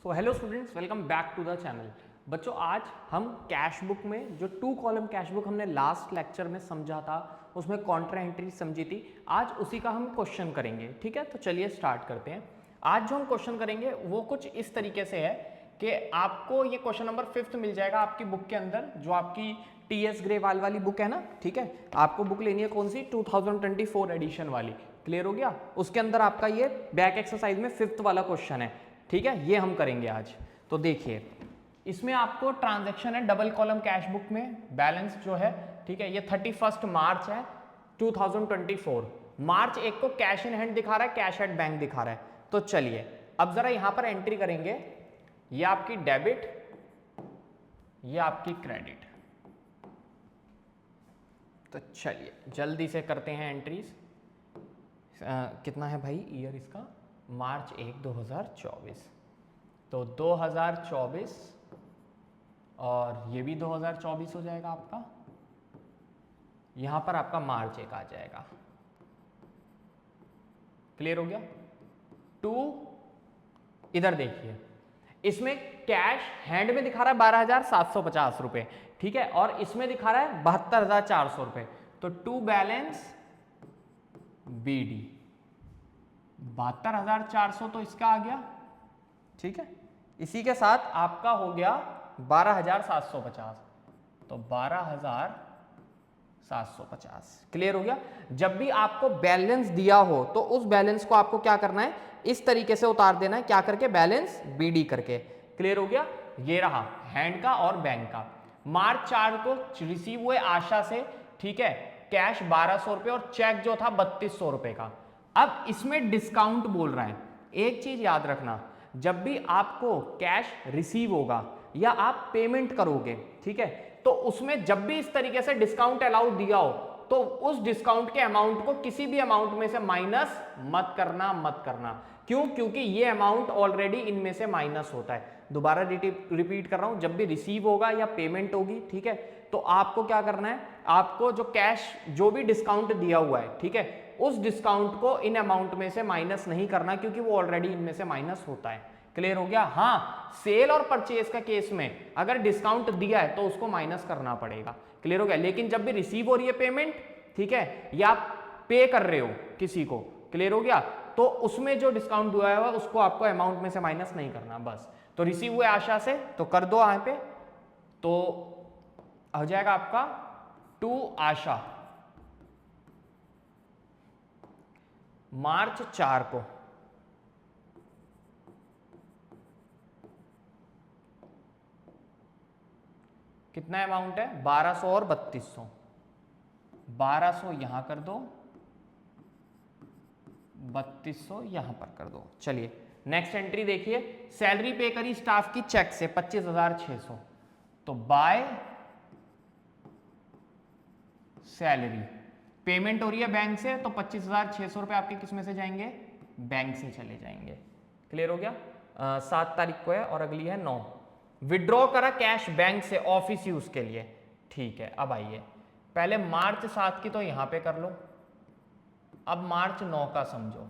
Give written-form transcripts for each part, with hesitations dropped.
So hello students, welcome back to the channel. बच्चों, आज हम कैश बुक में जो 2 कॉलम कैश बुक हमने लास्ट लेक्चर में समझा था, उसमें कॉन्ट्रा एंट्री समझी थी, आज उसी का हम क्वेश्चन करेंगे। ठीक है, तो चलिए स्टार्ट करते हैं। आज जो हम क्वेश्चन करेंगे वो कुछ इस तरीके से है कि आपको ये क्वेश्चन नंबर 5 मिल जाएगा आपकी बुक के अंदर, जो आपकी टीएस ग्रेवाल वाली बुक है ना। ठीक है, आपको बुक लेनी है कौन सी, 2024 एडिशन वाली। क्लियर हो गया? उसके अंदर आपका ये बैक एक्सरसाइज में 5th वाला क्वेश्चन है। ठीक है, ये हम करेंगे आज। तो देखिए, इसमें आपको ट्रांजैक्शन है डबल कॉलम कैश बुक में, बैलेंस जो है, ठीक है, ये 31 मार्च है 2024। मार्च 1 को कैश इन हैंड दिखा रहा है, कैश एट बैंक दिखा रहा है। तो चलिए अब जरा यहां पर एंट्री करेंगे, ये आपकी डेबिट, ये आपकी क्रेडिट। तो चलिए जल्दी से करते हैं एंट्रीज। कितना है भाई ईयर इसका, मार्च 1 2024। तो 2024 और ये भी 2024 हो जाएगा आपका। यहां पर आपका मार्च 1 आ जाएगा। क्लियर हो गया? 2 इधर देखिए, इसमें कैश हैंड में दिखा रहा है 12,750 रुपए, ठीक है, और इसमें दिखा रहा है 72,400 रुपए। तो टू बैलेंस बीडी 72,400 तो इसका आ गया। ठीक है, इसी के साथ आपका हो गया 12,750, तो 12,750। क्लियर हो गया? जब भी आपको बैलेंस दिया हो तो उस बैलेंस को आपको क्या करना है, इस तरीके से उतार देना है, क्या करके, बैलेंस बीडी करके। क्लियर हो गया? ये रहा हैंड का और बैंक का। मार्च 4 को रिसीव हुए आशा से, ठीक है, कैश 1200 रुपए और चेक जो था 3200 रुपए का। अब इसमें डिस्काउंट बोल रहा है। एक चीज याद रखना, जब भी आपको कैश रिसीव होगा या आप पेमेंट करोगे, ठीक है, तो उसमें जब भी इस तरीके से डिस्काउंट अलाउड दिया हो तो उस डिस्काउंट के अमाउंट को किसी भी अमाउंट में से माइनस मत करना। क्यों? क्योंकि ये अमाउंट ऑलरेडी इनमें से माइनस होता है। दोबारा रिपीट कर रहा हूं, जब भी रिसीव होगा या पेमेंट होगी, ठीक है, तो आपको क्या करना है, आपको जो कैश, जो भी डिस्काउंट दिया हुआ है, ठीक है, उस डिस्काउंट को इन अमाउंट में से माइनस नहीं करना, क्योंकि वो ऑलरेडी इनमें से माइनस होता है। क्लियर हो गया? हाँ, सेल और परचेज का केस में अगर डिस्काउंट दिया है तो उसको माइनस करना पड़ेगा। क्लियर हो गया? लेकिन जब भी रिसीव हो रही है पेमेंट, ठीक है, या आप पे कर रहे हो किसी को, क्लियर हो गया, तो उसमें जो डिस्काउंट दिया हुआ उसको आपको अमाउंट में से माइनस नहीं करना, बस। तो रिसीव हुए आशा से तो कर दो यहां पे, तो हो जाएगा आपका टू आशा मार्च 4 को। कितना अमाउंट है, 1200 और 3200। 1200 यहां कर दो, 3200 यहां पर कर दो। चलिए नेक्स्ट एंट्री देखिए, सैलरी पे करी स्टाफ की चेक से 25,600। तो बाय सैलरी, पेमेंट हो रही है बैंक से, तो 25,600 रुपए आपके किस में से जाएंगे, बैंक से चले जाएंगे। क्लियर हो गया? 7 तारीख को है और अगली है 9। विड्रॉ करा कैश बैंक से ऑफिस यूज के लिए, ठीक है। अब आइए, पहले मार्च 7 की तो यहां पे कर लो, अब मार्च 9 का समझो।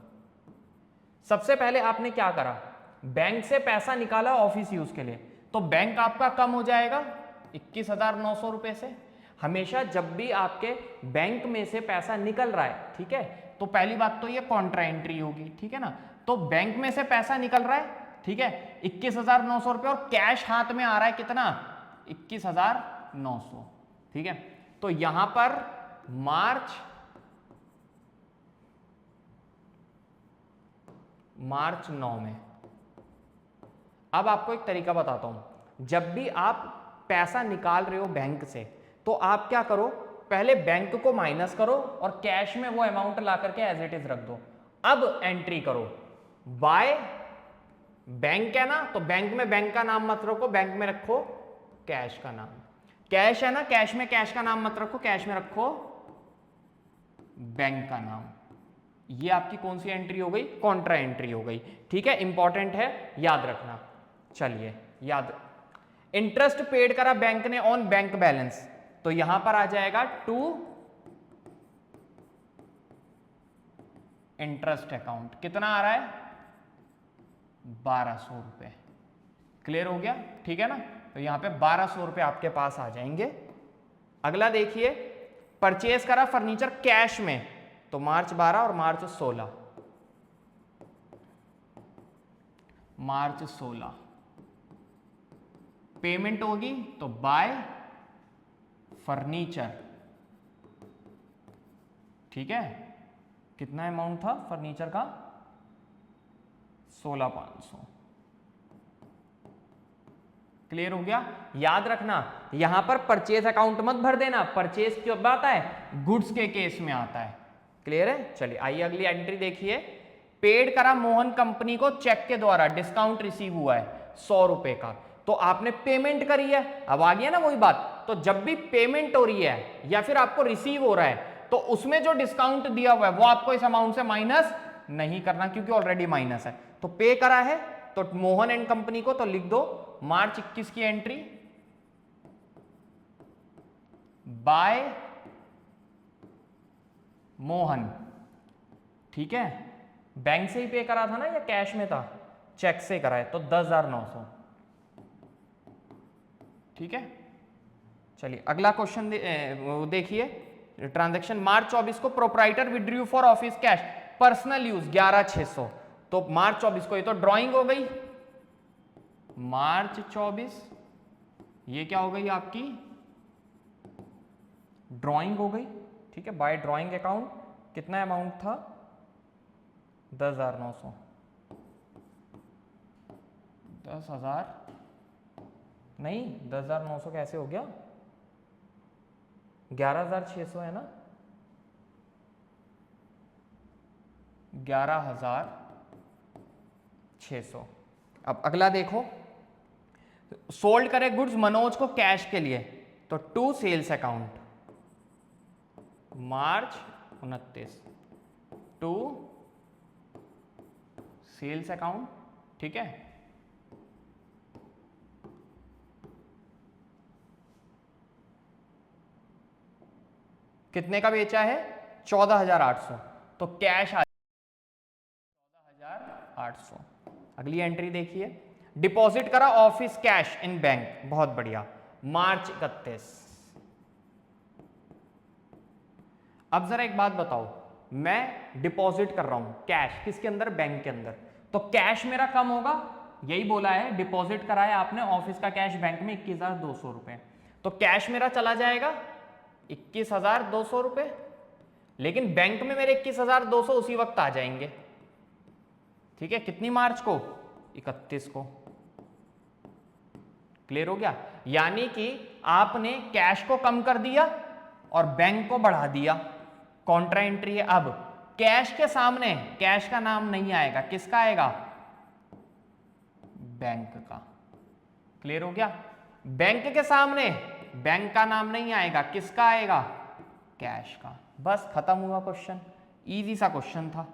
सबसे पहले आपने क्या करा, बैंक से पैसा निकाला ऑफिस यूज के लिए, तो बैंक आपका कम हो जाएगा 21,900 रुपए से। हमेशा जब भी आपके बैंक में से पैसा निकल रहा है, ठीक है, तो पहली बात तो ये कॉन्ट्रा एंट्री होगी, ठीक है ना। तो बैंक में से पैसा निकल रहा है, ठीक है, 21,900 रुपए, और कैश हाथ में आ रहा है कितना, 21,900, ठीक है। तो यहां पर मार्च 9 में, अब आपको एक तरीका बताता हूं, जब भी आप पैसा निकाल रहे हो बैंक से, तो आप क्या करो, पहले बैंक को माइनस करो और कैश में वो अमाउंट ला करके एज इट इज रख दो। अब एंट्री करो, बाय बैंक है ना, तो बैंक में बैंक का नाम मत रखो, बैंक में रखो कैश का नाम। कैश है ना, कैश में कैश का नाम मत रखो, कैश में रखो बैंक का नाम। ये आपकी कौन सी एंट्री हो गई, कॉन्ट्रा एंट्री हो गई, ठीक है, इंपॉर्टेंट है, याद रखना। चलिए याद, इंटरेस्ट पेड करा बैंक ने ऑन बैंक बैलेंस, तो यहां पर आ जाएगा टू इंटरेस्ट अकाउंट। कितना आ रहा है, 1200 रुपए। क्लियर हो गया, ठीक है ना। तो यहाँ पे 1200 रुपये आपके पास आ जाएंगे। अगला देखिए, परचेज करा फर्नीचर कैश में, तो मार्च 12 और मार्च 16, मार्च 16 पेमेंट होगी तो बाय फर्नीचर, ठीक है। कितना अमाउंट था फर्नीचर का, 16,500। क्लियर हो गया। याद रखना यहां पर परचेज अकाउंट मत भर देना, परचेज कब आता है, गुड्स के केस में आता है। क्लियर है। चलिए आइए अगली एंट्री देखिए, पेड करा मोहन कंपनी को चेक के द्वारा, डिस्काउंट रिसीव हुआ है 100 रुपए का, तो आपने पेमेंट करी है। अब आ गया ना वही बात, तो जब भी पेमेंट हो रही है या फिर आपको रिसीव हो रहा है, तो उसमें जो डिस्काउंट दिया हुआ है वो आपको इस अमाउंट से माइनस नहीं करना, क्योंकि ऑलरेडी माइनस है। तो पे करा है तो मोहन एंड कंपनी को, तो लिख दो मार्च 21 की एंट्री, बाय मोहन, ठीक है। बैंक से ही पे करा था ना या कैश में था, चेक से करा है, तो 10,900, ठीक है। चलिए अगला क्वेश्चन देखिए, ट्रांजैक्शन मार्च 24 को proprietor withdrew for office cash personal use 11,600, तो मार्च 24 को ये तो ड्राइंग हो गई, मार्च 24 ये क्या हो गई आपकी ड्राइंग हो गई, ठीक है। बाय ड्राइंग अकाउंट कितना अमाउंट था, 10,900, 10,000 नहीं, 10,900 कैसे हो गया, 11,600 है ना, 11,600। अब अगला देखो, सोल्ड करे गुड्स मनोज को कैश के लिए, तो to sales account, March 29 to sales account, ठीक है। कितने का बेचा है, 14,800, तो कैश आ 14,800। अगली एंट्री देखिए, डिपॉजिट करा ऑफिस कैश इन बैंक, बहुत बढ़िया, मार्च 31। अब जरा एक बात बताओ, मैं डिपॉजिट कर रहा हूं कैश किसके अंदर, बैंक के अंदर, तो कैश मेरा कम होगा, यही बोला है, डिपॉजिट कराया आपने ऑफिस का कैश बैंक में 21,200 रुपए, तो कैश मेरा चला जाएगा 21,200 रुपए, लेकिन बैंक में मेरे 21,200 उसी वक्त आ जाएंगे, ठीक है। कितनी मार्च को, 31 को। क्लियर हो गया। यानी कि आपने कैश को कम कर दिया और बैंक को बढ़ा दिया, कॉन्ट्रा एंट्री है। अब कैश के सामने कैश का नाम नहीं आएगा, किसका आएगा, बैंक का। क्लियर हो गया। बैंक के सामने बैंक का नाम नहीं आएगा, किसका आएगा, कैश का। बस खत्म हुआ क्वेश्चन, इजी सा क्वेश्चन था।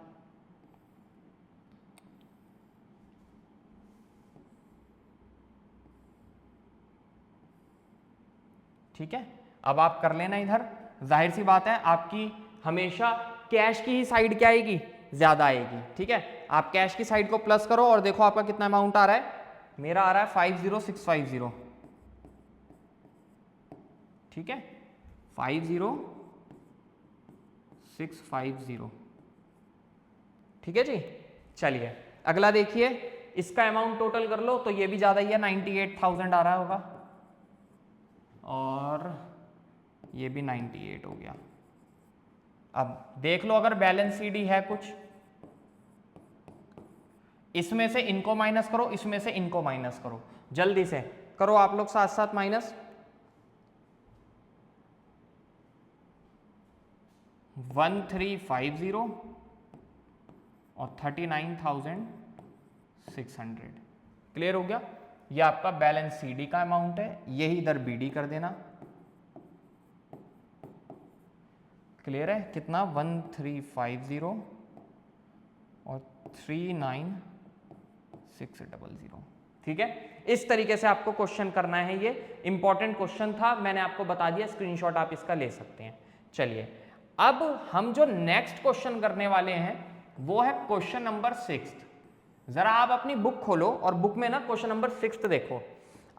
ठीक है, अब आप कर लेना इधर। जाहिर सी बात है आपकी हमेशा कैश की ही साइड क्या आएगी, ज्यादा आएगी, ठीक है। आप कैश की साइड को प्लस करो और देखो आपका कितना अमाउंट आ रहा है, मेरा आ रहा है 50,650, ठीक है, 50,650, ठीक है जी। चलिए अगला देखिए, इसका अमाउंट टोटल कर लो तो ये भी ज्यादा ही है, 98,000 आ रहा होगा, और ये भी 98 हो गया। अब देख लो अगर बैलेंस सीडी है कुछ, इसमें से इनको माइनस करो, इसमें से इनको माइनस करो, जल्दी से करो आप लोग साथ साथ माइनस। 1350 और 39,600। क्लियर हो गया। ये आपका बैलेंस सीडी का अमाउंट है, यही इधर बीडी कर देना। क्लियर है, कितना 1350 और 39,600, ठीक है। इस तरीके से आपको क्वेश्चन करना है, ये इंपॉर्टेंट क्वेश्चन था, मैंने आपको बता दिया, स्क्रीनशॉट आप इसका ले सकते हैं। चलिए अब हम जो नेक्स्ट क्वेश्चन करने वाले हैं वो है क्वेश्चन नंबर 6। जरा आप अपनी बुक खोलो और बुक में ना क्वेश्चन नंबर 6 देखो।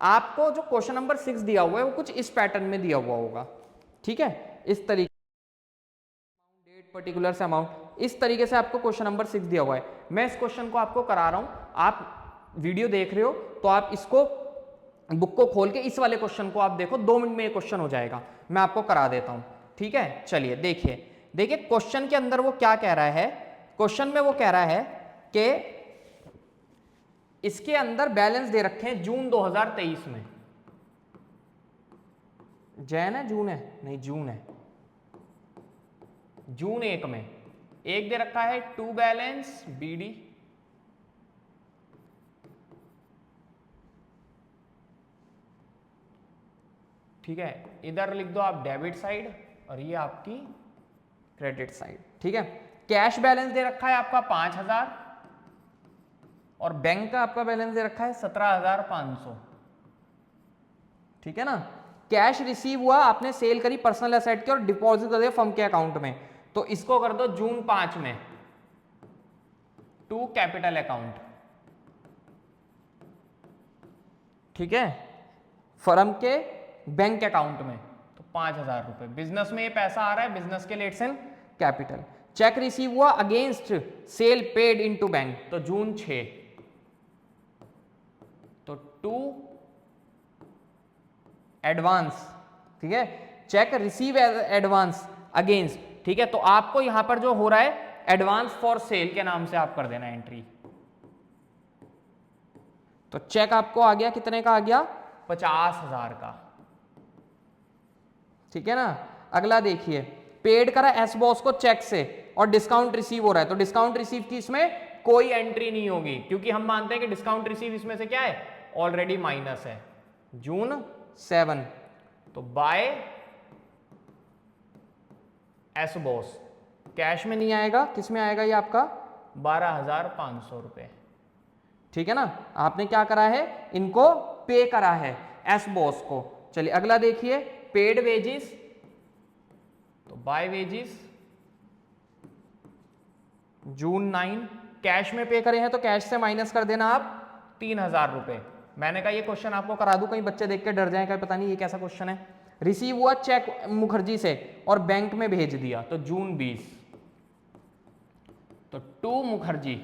आपको जो क्वेश्चन नंबर 6 दिया हुआ है वो कुछ इस पैटर्न में दिया हुआ होगा, ठीक है, इस तरीके, डेट पर्टिकुलर से अमाउंट, इस तरीके से आपको क्वेश्चन नंबर 6 दिया हुआ है। मैं इस क्वेश्चन को आपको करा रहा हूं, आप वीडियो देख रहे हो तो आप इसको बुक को खोल के इस वाले क्वेश्चन को आप देखो, 2 मिनट में ये क्वेश्चन हो जाएगा, मैं आपको करा देता हूं, ठीक है। चलिए देखिए, देखिए क्वेश्चन के अंदर वो क्या कह रहा है। क्वेश्चन में वो कह रहा है कि इसके अंदर बैलेंस दे रखे हैं जून 2023 में। जैन है, जून है, नहीं जून है, जून 1 में एक दे रखा है टू बैलेंस बीडी, ठीक है, इधर लिख दो आप डेबिट साइड और ये आपकी क्रेडिट साइड, ठीक है। कैश बैलेंस दे रखा है आपका 5000 और बैंक का आपका बैलेंस दे रखा है 17500, ठीक है ना। कैश रिसीव हुआ, आपने सेल करी पर्सनल एसेट के और डिपॉजिट कर दिया फर्म के अकाउंट में, तो इसको कर दो जून 5 में टू कैपिटल अकाउंट, ठीक है, फर्म के बैंक अकाउंट में, तो 5000 रुपए बिजनेस में ये पैसा आ रहा है, बिजनेस के लिए it's in capital. Cheque receive हुआ against sale paid into bank, तो जून 6, तो टू एडवांस, ठीक है, चेक रिसीव एडवांस अगेंस्ट, ठीक है। तो आपको यहां पर जो हो रहा है एडवांस फॉर सेल के नाम से आप कर देना एंट्री, तो चेक आपको आ गया, कितने का आ गया, 50,000 का, ठीक है ना। अगला देखिए, पेड करा एस बॉस को चेक से और डिस्काउंट रिसीव हो रहा है, तो डिस्काउंट रिसीव की इसमें कोई एंट्री नहीं होगी, क्योंकि हम मानते हैं कि डिस्काउंट रिसीव इसमें से क्या है, ऑलरेडी माइनस है, जून 7, तो बाय एस बॉस, कैश में नहीं आएगा, किस में आएगा, ये आपका 12,500 रुपए, ठीक है ना। आपने क्या करा है, इनको पे करा है एस बॉस को। चलिए अगला देखिए, पेड वेजिस, तो बाय वेजिस जून 9, कैश में पे करे हैं तो कैश से माइनस कर देना आप 3,000 रुपए। मैंने कहा ये क्वेश्चन आपको करा दूं, कहीं बच्चे देख के डर जाए, कहीं पता नहीं ये कैसा क्वेश्चन है। रिसीव हुआ चेक मुखर्जी से और बैंक में भेज दिया, तो जून 20, तो टू मुखर्जी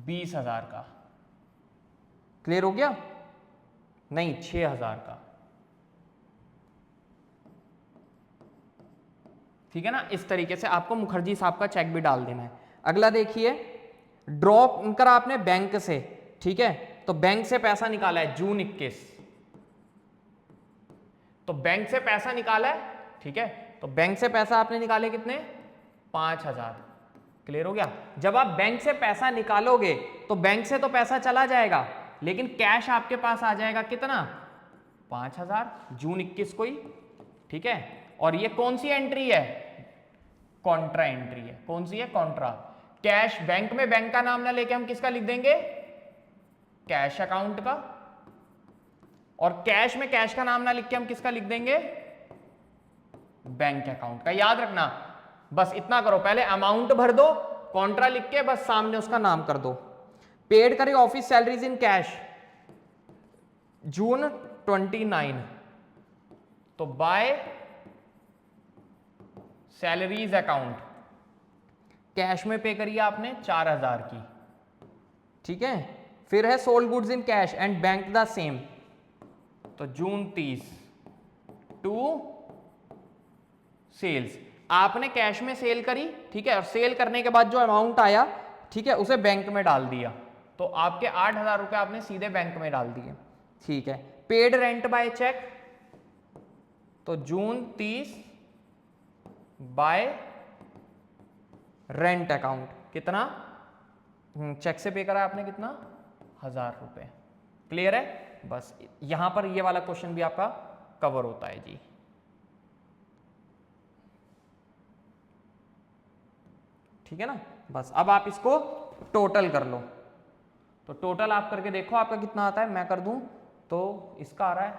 20,000 का, क्लियर हो गया, नहीं 6,000 का, ठीक है ना। इस तरीके से आपको मुखर्जी साहब का चेक भी डाल देना है। अगला देखिए, ड्रॉप करा आपने बैंक से, ठीक है, तो बैंक से पैसा निकाला है जून 21, तो बैंक से पैसा निकाला है, ठीक है, तो बैंक से पैसा आपने निकाले कितने, 5,000, क्लियर हो गया। जब आप बैंक से पैसा निकालोगे तो बैंक से तो पैसा चला जाएगा, लेकिन कैश आपके पास आ जाएगा कितना, 5,000 जून 21 को ही, ठीक है। और ये कौन सी एंट्री है, कॉन्ट्रा एंट्री है, कौन सी है, कॉन्ट्रा। कैश बैंक में बैंक का नाम ना लेके हम किसका लिख देंगे, कैश अकाउंट का, और कैश में कैश का नाम ना लिख के हम किसका लिख देंगे, बैंक अकाउंट का। याद रखना, बस इतना करो, पहले अमाउंट भर दो, कॉन्ट्रा लिख के बस सामने उसका नाम कर दो। पेड करे ऑफिस सैलरीज इन कैश जून 29, तो बाय सैलरीज अकाउंट, कैश में पे करिए आपने 4,000 की, ठीक है। फिर है sold goods in cash and bank the same, तो जून 30, टू सेल्स, आपने कैश में सेल करी, ठीक है, और सेल करने के बाद जो अमाउंट आया, ठीक है, उसे बैंक में डाल दिया, तो आपके 8,000 रुपए आपने सीधे बैंक में डाल दिए, ठीक है। पेड रेंट बाय चेक, तो जून 30 बाय रेंट अकाउंट, कितना, चेक से पे करा आपने कितना, 1,000 रुपए, क्लियर है। बस यहां पर ये वाला क्वेश्चन भी आपका कवर होता है जी, ठीक है ना। बस अब आप इसको टोटल कर लो, तो टोटल आप करके देखो आपका कितना आता है, मैं कर दूं तो इसका आ रहा है,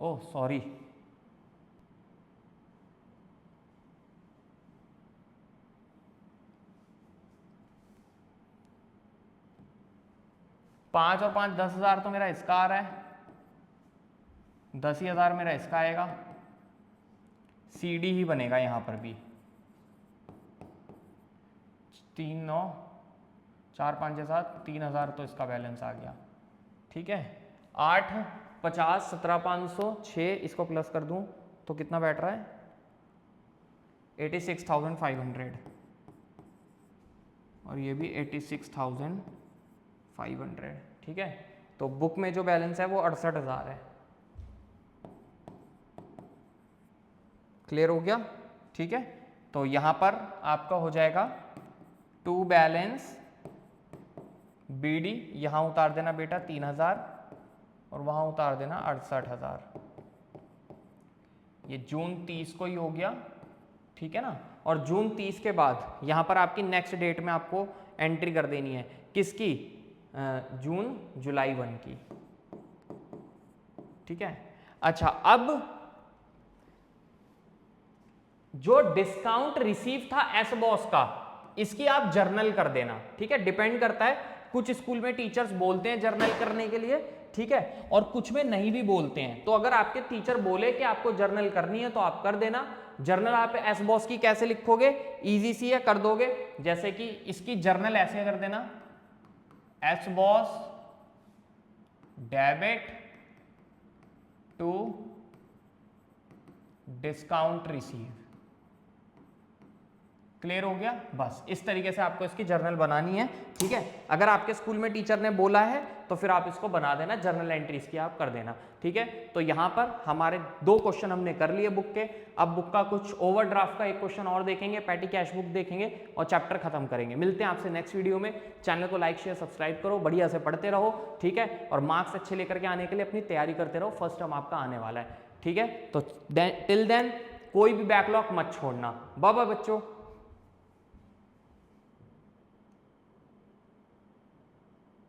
ओह सॉरी, 5 और 5 10,000 तो मेरा इसका आ रहा है, 10,000 मेरा इसका आएगा, CD ही बनेगा यहां पर भी। 3 9 4 5 7 3,000 तो इसका बैलेंस आ गया। ठीक है, 8 50 17 500 6 इसको प्लस कर दूं तो कितना बैठ रहा है 86,500 और ये भी 86,500। ठीक है, तो बुक में जो बैलेंस है वो 68,000 है। क्लियर हो गया? ठीक है, तो यहां पर आपका हो जाएगा टू बैलेंस BD, यहां उतार देना बेटा 3,000 और वहां उतार देना 68,000। ये जून 30 को ही हो गया। ठीक है ना, और जून 30 के बाद यहां पर आपकी नेक्स्ट डेट में आपको एंट्री कर देनी है, किसकी? जून जुलाई 1 की। ठीक है, अच्छा अब जो डिस्काउंट रिसीव था एस बॉस का, इसकी आप जर्नल कर देना। ठीक है, डिपेंड करता है, कुछ स्कूल में टीचर्स बोलते हैं जर्नल करने के लिए, ठीक है, और कुछ में नहीं भी बोलते हैं। तो अगर आपके टीचर बोले कि आपको जर्नल करनी है तो आप कर देना। जर्नल आप एस बॉस की कैसे लिखोगे? इजी सी है, कर दोगे। जैसे कि इसकी जर्नल ऐसे कर देना, as boss debit to discount receive. Clear हो गया? बस इस तरीके से आपको इसकी जर्नल बनानी है। ठीक है, अगर आपके स्कूल में टीचर ने बोला है तो फिर आप इसको बना देना, जर्नल एंट्रीज की आप कर देना। ठीक है, तो यहां पर हमारे 2 क्वेश्चन हमने कर लिए बुक के। अब बुक का कुछ ओवरड्राफ्ट का एक क्वेश्चन और देखेंगे, पैटी कैश बुक देखेंगे और चैप्टर खत्म करेंगे। मिलते हैं आपसे नेक्स्ट वीडियो में। चैनल को लाइक शेयर सब्सक्राइब करो, बढ़िया से पढ़ते रहो। ठीक है, और मार्क्स अच्छे लेकर के आने के लिए अपनी तैयारी करते रहो, फर्स्ट टर्म आपका आने वाला है। ठीक है, तो टिल देन कोई भी बैकलॉग मत छोड़ना। बाय बाय बच्चों।